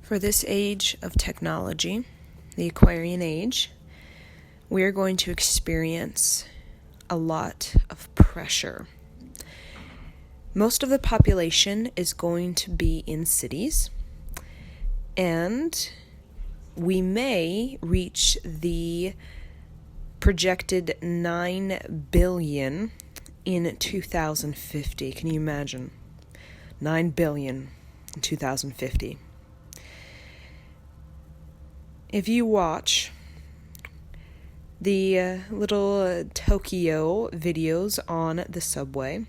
For this age of technology, the Aquarian Age, we are going to experience a lot of pressure. Most of the population is going to be in cities, and we may reach the projected 9 billion in 2050. Can you imagine? 9 billion in 2050. If you watch the little Tokyo videos on the subway,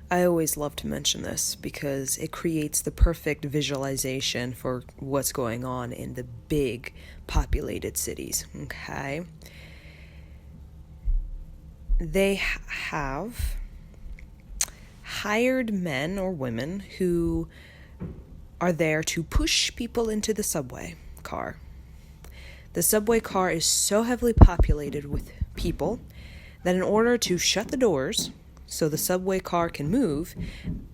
I always love to mention this because it creates the perfect visualization for what's going on in the big populated cities, okay? They have hired men or women who are there to push people into the subway car. The subway car is so heavily populated with people that in order to shut the doors so the subway car can move,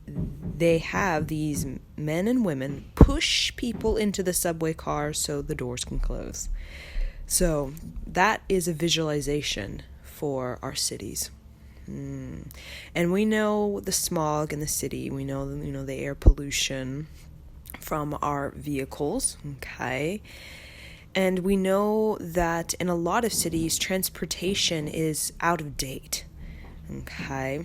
they have these men and women push people into the subway car so the doors can close. So that is a visualization for our cities. And we know the smog in the city. We know, the air pollution from our vehicles, okay? And we know that in a lot of cities, transportation is out of date, okay?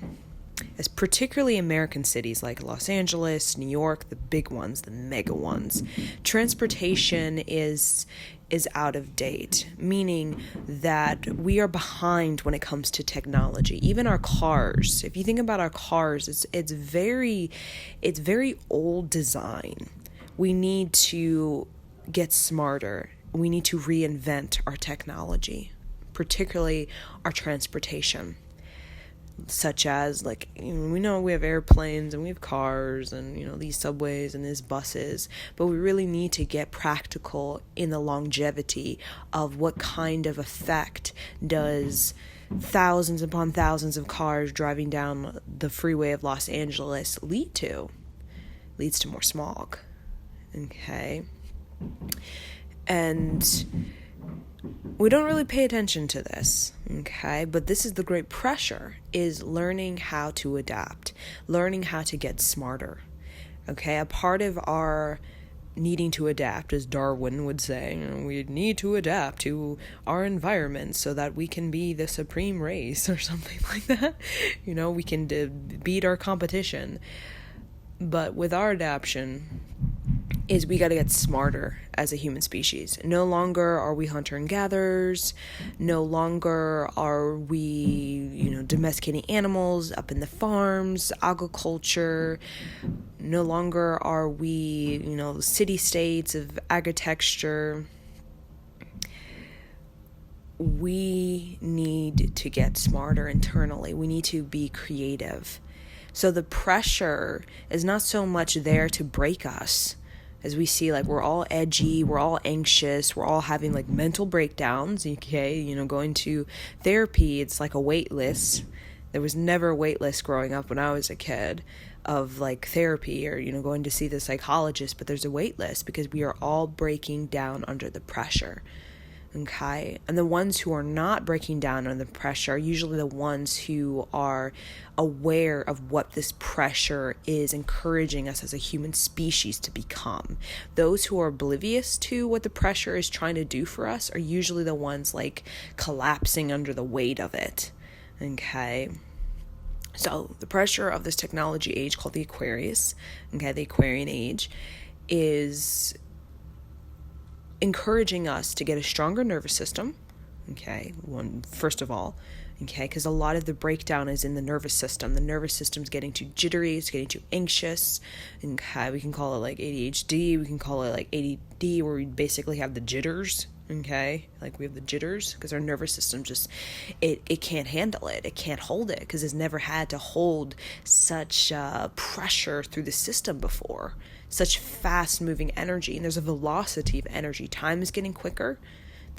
As particularly American cities like Los Angeles, New York, the big ones, the mega ones, transportation is out of date, meaning that we are behind when it comes to technology. Even our cars, if you think about our cars, it's very old design. We need to get smarter. We need to reinvent our technology, particularly our transportation, such as, we know we have airplanes and we have cars and, these subways and these buses, but we really need to get practical in the longevity of what kind of effect does thousands upon thousands of cars driving down the freeway of Los Angeles lead to. Leads to more smog. Okay. And we don't really pay attention to this, okay? But this is the great pressure, is learning how to adapt, learning how to get smarter, okay? A part of our needing to adapt, as Darwin would say, we need to adapt to our environment so that we can be the supreme race or something like that. We can beat our competition. But with our adaptation, is we got to get smarter as a human species. No longer are we hunter and gatherers. No longer are we, domesticating animals up in the farms, agriculture. No longer are we, city-states of agritexture. We need to get smarter internally. We need to be creative. So the pressure is not so much there to break us. As we see, we're all edgy, we're all anxious, we're all having, mental breakdowns, okay? Going to therapy, it's like a wait list. There was never a wait list growing up when I was a kid of, therapy or, going to see the psychologist, but there's a wait list because we are all breaking down under the pressure, okay? And the ones who are not breaking down under the pressure are usually the ones who are aware of what this pressure is encouraging us as a human species to become. Those who are oblivious to what the pressure is trying to do for us are usually the ones collapsing under the weight of it, okay? So the pressure of this technology age called the Aquarius, okay, the Aquarian Age, is encouraging us to get a stronger nervous system, okay, first of all, okay, because a lot of the breakdown is in the nervous system. The nervous system's getting too jittery, it's getting too anxious, okay, we can call it ADHD, we can call it ADD, where we basically have the jitters, okay, we have the jitters, because our nervous system just, it can't handle it, it can't hold it, because it's never had to hold such pressure through the system before, such fast moving energy, and there's a velocity of energy. Time is getting quicker,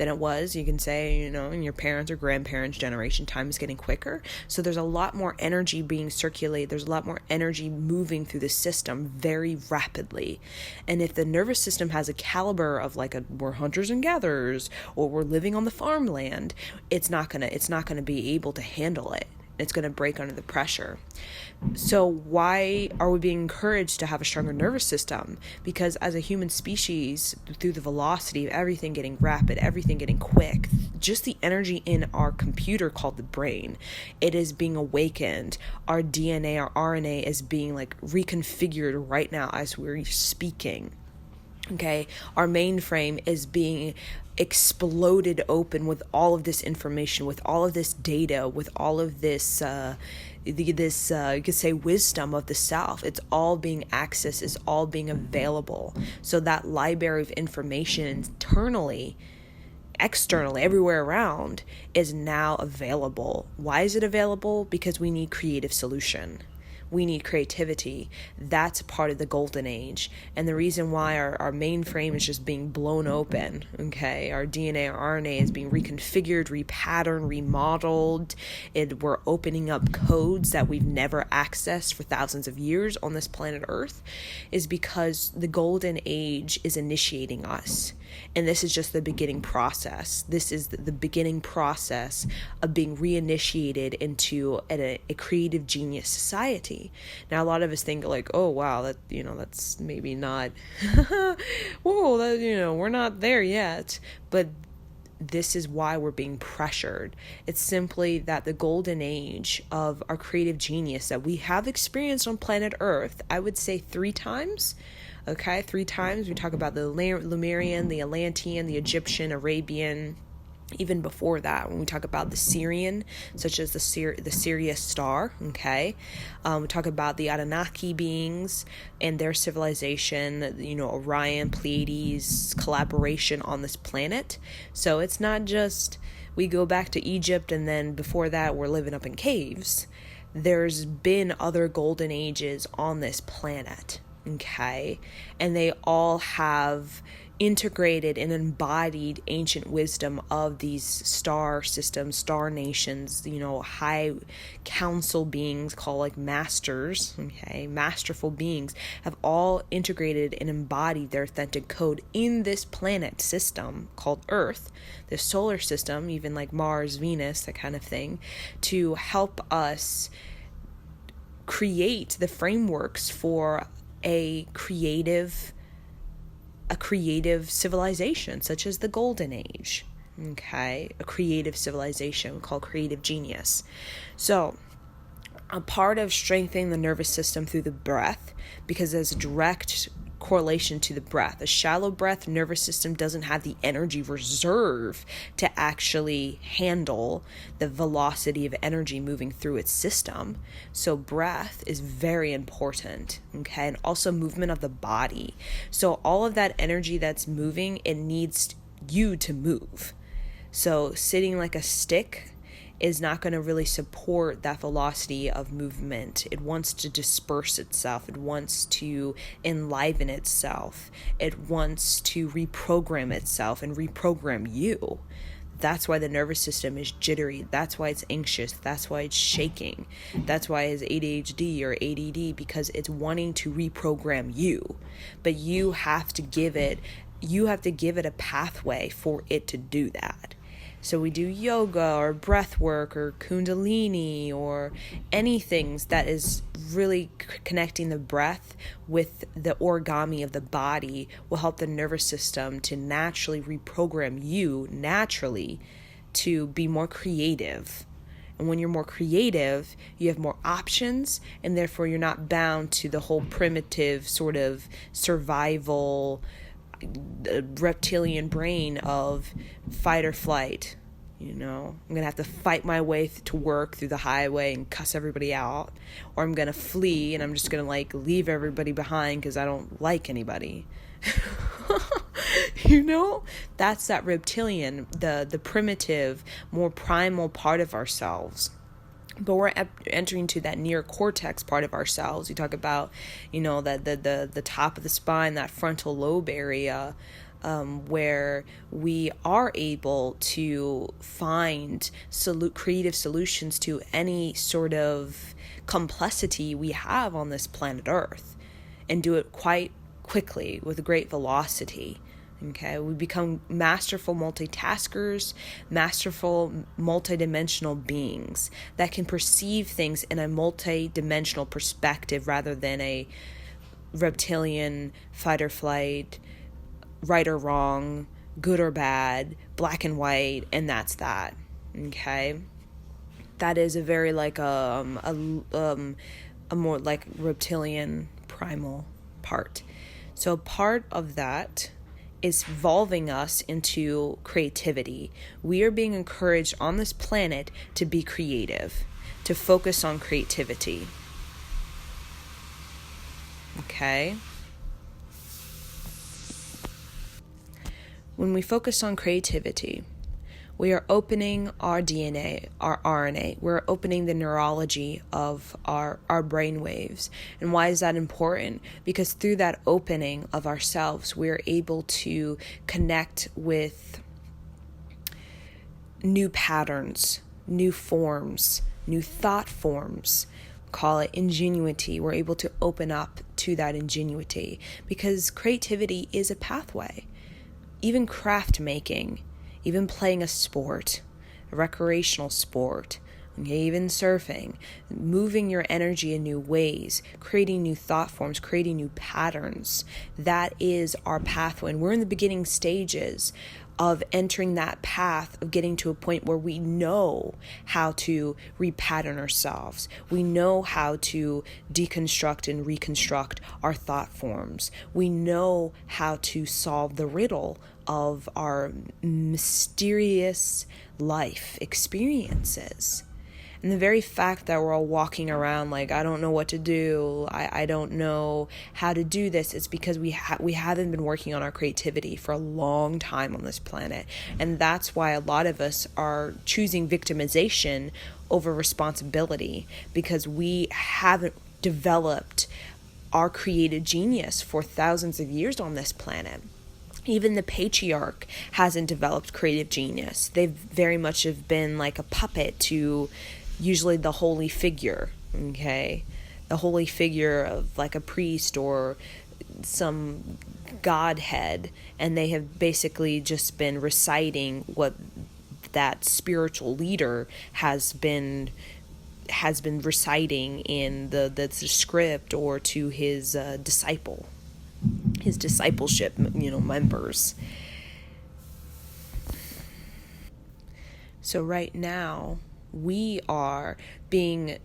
than it was. You can say, in your parents' or grandparents' generation, time is getting quicker. So there's a lot more energy being circulated. There's a lot more energy moving through the system very rapidly. And if the nervous system has a caliber of we're hunters and gatherers, or we're living on the farmland, it's not gonna be able to handle it. It's going to break under the pressure. So why are we being encouraged to have a stronger nervous system? Because as a human species, through the velocity of everything getting rapid, everything getting quick, just the energy in our computer called the brain, it is being awakened. Our DNA, our RNA is being reconfigured right now as we're speaking. Okay, our mainframe is being exploded open with all of this information, with all of this data, with all of this, you could say, wisdom of the self. It's all being accessed, it's all being available. So that library of information internally, externally, everywhere around, is now available. Why is it available? Because we need creative solution. We need creativity. That's part of the golden age. And the reason why our mainframe is just being blown open, okay? Our DNA, our RNA is being reconfigured, repatterned, remodeled. We're opening up codes that we've never accessed for thousands of years on this planet Earth, is because the golden age is initiating us. And this is just the beginning process. This is the beginning process of being reinitiated into a creative genius society. Now, a lot of us think oh, wow, that, that's maybe not, whoa, that, we're not there yet. But this is why we're being pressured. It's simply that the golden age of our creative genius that we have experienced on planet Earth, I would say 3 times. Okay, 3 times. We talk about the Lemurian, the Atlantean, the Egyptian, Arabian. Even before that, when we talk about the Syrian, such as the Sirius star, okay? We talk about the Anunnaki beings and their civilization, Orion, Pleiades, collaboration on this planet. So it's not just we go back to Egypt and then before that we're living up in caves. There's been other golden ages on this planet. Okay, and they all have integrated and embodied ancient wisdom of these star systems, star nations, high council beings called masters, okay, masterful beings, have all integrated and embodied their authentic code in this planet system called Earth, this solar system, even Mars, Venus, that kind of thing, to help us create the frameworks for a creative civilization such as the golden age. Okay, a creative civilization called creative genius. So a part of strengthening the nervous system through the breath, because there's a direct correlation to the breath. A shallow breath nervous system doesn't have the energy reserve to actually handle the velocity of energy moving through its system. So breath is very important, okay? And also movement of the body. So all of that energy that's moving, it needs you to move. So sitting like a stick is not going to really support that velocity of movement. It wants to disperse itself. It wants to enliven itself. It wants to reprogram itself and reprogram you. That's why the nervous system is jittery. That's why it's anxious. That's why it's shaking. That's why it's ADHD or ADD, because it's wanting to reprogram you. But you have to give it a pathway for it to do that. So we do yoga or breath work or kundalini or anything that is really connecting the breath with the origami of the body will help the nervous system to naturally reprogram you naturally to be more creative. And when you're more creative, you have more options, and therefore you're not bound to the whole primitive sort of survival reptilian brain of fight or flight. I'm gonna have to fight my way to work through the highway and cuss everybody out, or I'm gonna flee and I'm just gonna leave everybody behind because I don't like anybody. That's that reptilian, the primitive, more primal part of ourselves. But we're entering to that neocortex part of ourselves. You talk about, that the top of the spine, that frontal lobe area. where we are able to find creative solutions to any sort of complexity we have on this planet Earth, and do it quite quickly with great velocity. Okay, we become masterful multitaskers, masterful multidimensional beings that can perceive things in a multidimensional perspective rather than a reptilian fight or flight, right or wrong, good or bad, black and white, and that's that. Okay, that is a very like a more like reptilian primal part. So part of that is evolving us into creativity. We are being encouraged on this planet to be creative, to focus on creativity. Okay? When we focus on creativity, we are opening our DNA, our RNA. We're opening the neurology of our brain waves. And why is that important? Because through that opening of ourselves, we're able to connect with new patterns, new forms, new thought forms. Call it ingenuity. We're able to open up to that ingenuity because creativity is a pathway. Even craft making, even playing a sport, a recreational sport, even surfing, moving your energy in new ways, creating new thought forms, creating new patterns. That is our pathway. And we're in the beginning stages of entering that path of getting to a point where we know how to repattern ourselves. We know how to deconstruct and reconstruct our thought forms. We know how to solve the riddle of our mysterious life experiences. And the very fact that we're all walking around like, I don't know what to do, I don't know how to do this, it's because we haven't been working on our creativity for a long time on this planet. And that's why a lot of us are choosing victimization over responsibility, because we haven't developed our creative genius for thousands of years on this planet. Even the patriarch hasn't developed creative genius. They very much have been like a puppet to usually the holy figure, okay? The holy figure of like a priest or some godhead, and they have basically just been reciting what that spiritual leader has been reciting in the script or to his discipleship, members. So right now, we are being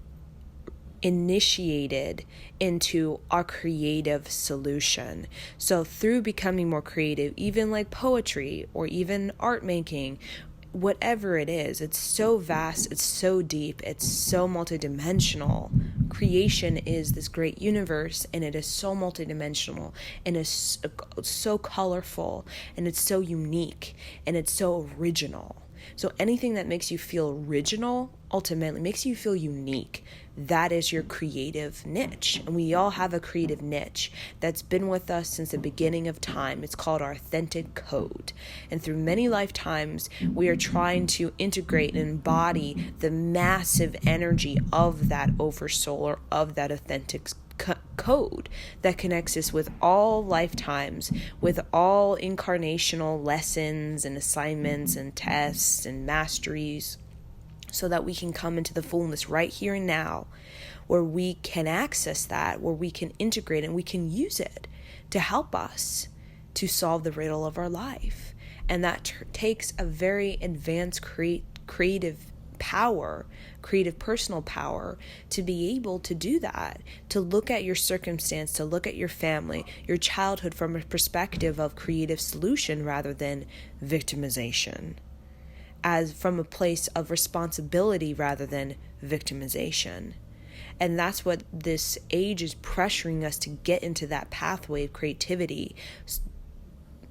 initiated into our creative solution. So through becoming more creative, even like poetry or even art making, whatever it is, it's so vast, it's so deep, it's so multidimensional. Creation is this great universe, and it is so multidimensional, and it's so colorful, and it's so unique, and it's so original. So anything that makes you feel original ultimately makes you feel unique. That is your creative niche. And we all have a creative niche that's been with us since the beginning of time. It's called our authentic code. And through many lifetimes, we are trying to integrate and embody the massive energy of that oversoul, or of that authentic code that connects us with all lifetimes, with all incarnational lessons and assignments and tests and masteries, so that we can come into the fullness right here and now, where we can access that, where we can integrate and we can use it to help us to solve the riddle of our life. And that takes a very advanced creative power, creative personal power, to be able to do that, to look at your circumstance, to look at your family, your childhood from a perspective of creative solution rather than victimization, as from a place of responsibility rather than victimization. And that's what this age is pressuring us to get into, that pathway of creativity,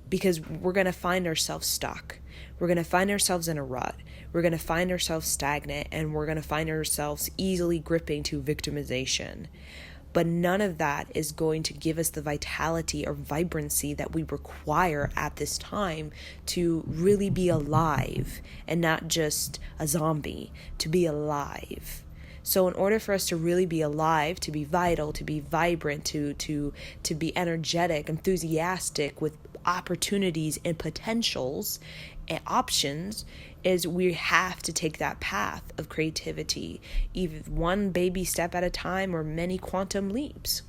because we're going to find ourselves stuck. We're going to find ourselves in a rut. We're going to find ourselves stagnant, and we're going to find ourselves easily gripping to victimization. But none of that is going to give us the vitality or vibrancy that we require at this time to really be alive and not just a zombie, to be alive. So in order for us to really be alive, to be vital, to be vibrant, to be energetic, enthusiastic with opportunities and potentials and options, is we have to take that path of creativity, either one baby step at a time or many quantum leaps,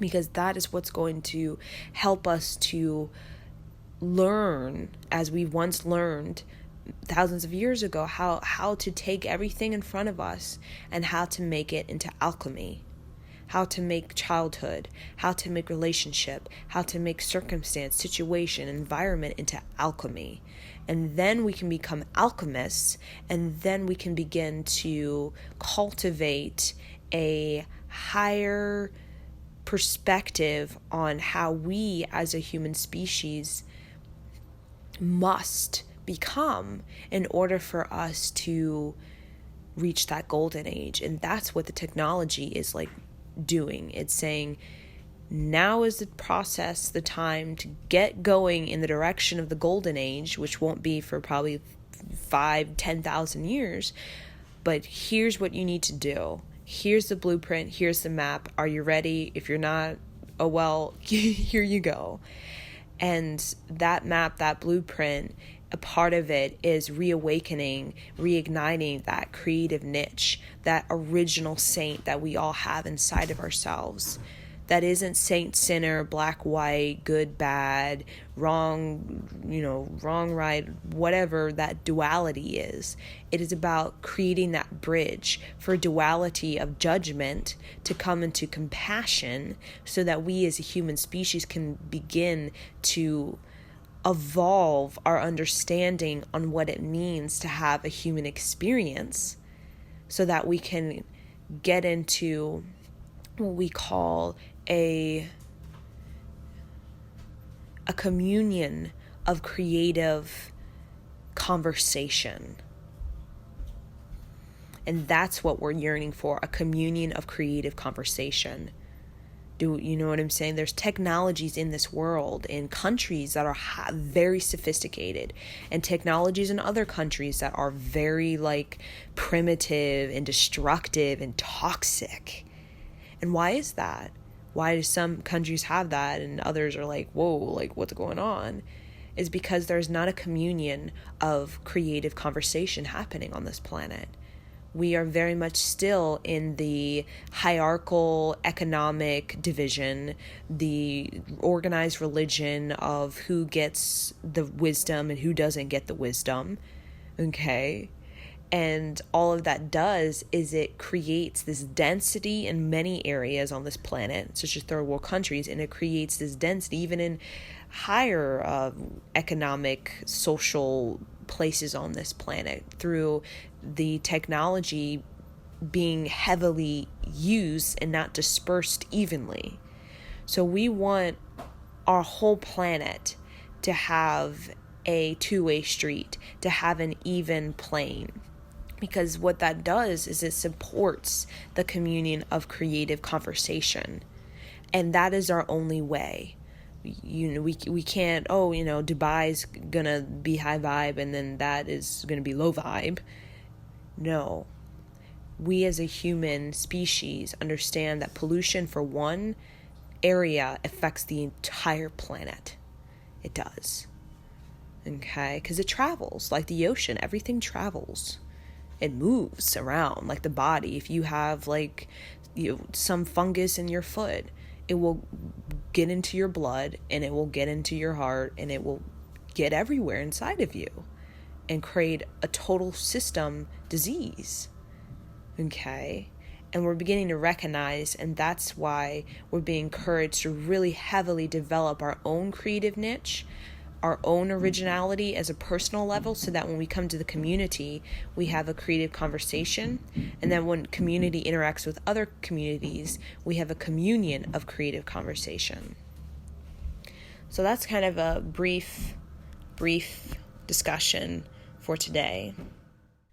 because that is what's going to help us to learn, as we once learned thousands of years ago, how to take everything in front of us and how to make it into alchemy, how to make childhood, how to make relationship, how to make circumstance, situation, environment into alchemy. And then we can become alchemists, and then we can begin to cultivate a higher perspective on how we as a human species must become in order for us to reach that golden age. And that's what the technology is like doing. It's saying, now is the process, the time to get going in the direction of the golden age, which won't be for probably 5,000-10,000 years. But here's what you need to do. Here's the blueprint. Here's the map. Are you ready? If you're not, oh well, here you go. And that map, that blueprint, a part of it is reawakening, reigniting that creative niche, that original saint that we all have inside of ourselves. That isn't saint, sinner, black, white, good, bad, wrong, wrong, right, whatever that duality is. It is about creating that bridge for duality of judgment to come into compassion, so that we as a human species can begin to evolve our understanding on what it means to have a human experience, so that we can get into what we call a communion of creative conversation. And that's what we're yearning for, a communion of creative conversation. Do you know what I'm saying? There's technologies in this world, in countries that are very sophisticated, and technologies in other countries that are very primitive and destructive and toxic. And why is that? Why do some countries have that and others are like, whoa, what's going on? Is because there's not a communion of creative conversation happening on this planet. We are very much still in the hierarchical economic division, the organized religion of who gets the wisdom and who doesn't get the wisdom, okay? And all of that does is it creates this density in many areas on this planet, such as third world countries, and it creates this density even in higher economic, social places on this planet through the technology being heavily used and not dispersed evenly. So we want our whole planet to have a two-way street, to have an even plane. Because what that does is it supports the communion of creative conversation. And that is our only way. We can't, Dubai's gonna be high vibe and then that is gonna be low vibe. No. We as a human species understand that pollution for one area affects the entire planet. It does. Okay? Because it travels. Like the ocean, everything travels. It moves around like the body. If you have some fungus in your foot, it will get into your blood and it will get into your heart and it will get everywhere inside of you and create a total system disease. Okay? And we're beginning to recognize, and that's why we're being encouraged to really heavily develop our own creative niche, our own originality as a personal level, so that when we come to the community, we have a creative conversation. And then when community interacts with other communities, we have a communion of creative conversation. So that's kind of a brief discussion for today.